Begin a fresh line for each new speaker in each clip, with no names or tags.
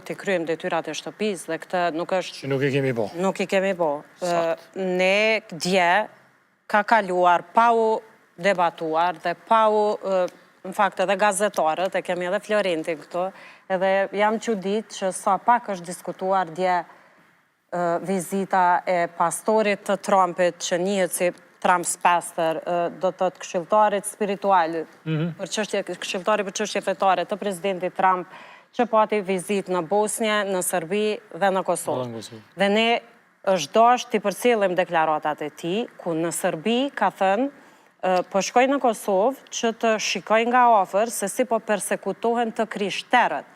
të kryem detyrat e shtëpis dhe këtë nuk është...
Që nuk i kemi bo.
Nuk i kemi bo. Ne dje ka kaluar pa u debatuar dhe pa u, në fakt edhe gazetarët, e kemi edhe Florentin këtu, edhe jam çudit që sa pak është diskutuar dje vizita e pastorit të Trumpit që njihet si Trump's pastor, do të të këshilltarit spiritual, këshilltari për çështje fetare të presidentit Trump, që pati vizit në Bosnje, në Serbi dhe në Kosovë. Dhe ne është dashur t'i përcjellim deklaratat e tij, ku në Serbi ka thënë, po shkoj në Kosovë që të shikoj nga afër se si po persekutohen të krishterët.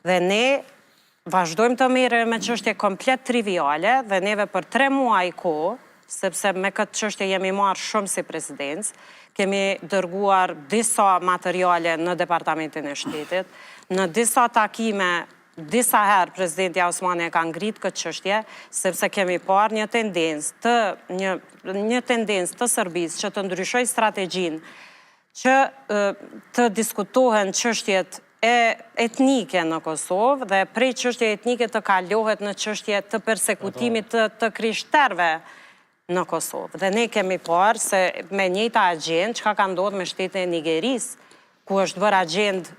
Dhe ne vazhdojmë të merrem me çështje komplet triviale dhe neve për 3 muaj kohë, sepse me këtë çështje jemi marrë shumë si presidencë, kemi dërguar disa materiale në Departamentin e Shtetit, në disa takime, disa herë presidenti Osmani e ka ngritë këtë çështje, sepse kemi parë një tendencë të Serbisë që të ndryshoj strategjinë, që të diskutohen çështjet etnike në Kosovë dhe prej çështje etnike të kalohet në çështje të persekutimit të krishterëve në Kosovë. Dhe ne kemi parë se me njëjta agjendë çka ka ndodhur me shtetin e Nigerisë, ku është bërë agjendë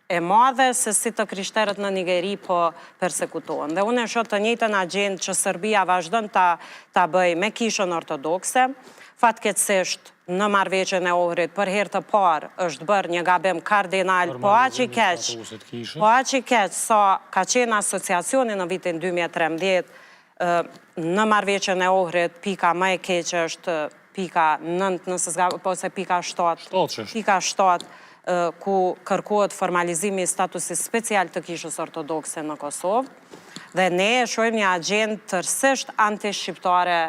e madhe se si të krishterët në Nigeri po persekutohen. Dhe unë e shoh të njëjtën agjendë që Serbia vazhdon ta bëjë me Kishën Ortodokse. Fatkeqësisht në marrëveshjen e Ohrit për herë të parë është bërë një gabim kardinal, po aq i keq sa ka qenë asociacioni në vitin 2013 në marrëveshjen e Ohrit, pika më e keqe është pika 9, nëse ose pika 7, ku kërkohet formalizimi i statusit special të Kishës Ortodokse në Kosovë, dhe ne e shohim një agjendë tërësisht anti-shqiptare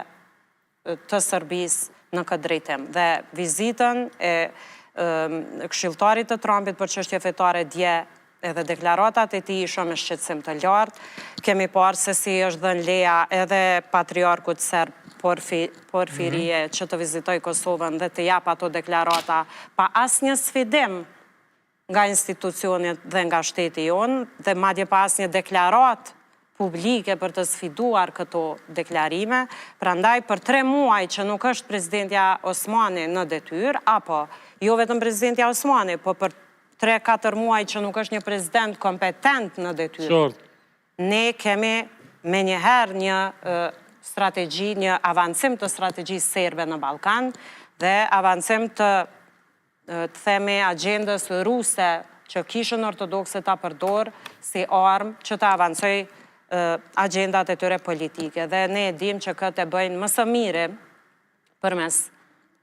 të Serbisë në këtë drejtim. Dhe vizitën e këshilltarit të Trumpit për çështje fetare dje, edhe deklaratat e tij shumë me shqetësim të lartë. Kemi parë se si është dhënë leja edhe patriarkut serb Porfirie që të vizitoj Kosovën dhe të jap ato deklarata pa asnjë sfidim nga institucionet dhe nga shteti jonë, dhe madje pa asnjë deklaratë publike për të sfiduar këto deklarime. Prandaj për 3 muaj që nuk është presidentja Osmani në detyrë, apo jo vetëm presidentja Osmani, po për 3-4 muaj që nuk është një president kompetent në detyrë, ne kemi me njëherë një strategji, një avancim të strategjisë serbe në Ballkan dhe avancim të themi agjendës ruse që Kishën Ortodokse ta përdor si armë që të avancoj agjendat e tyre politike. Dhe ne e dim që këtë e bëjnë më së miri përmes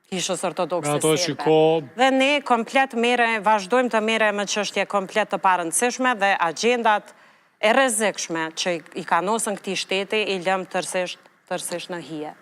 Kishës Ortodokse serbe. Dhe ne komplet vazhdojmë të merrem me çështje komplet të parëndësishme dhe agjendat e rrezikshme që i kanosën këtij shteti i lëm tërësisht në hije.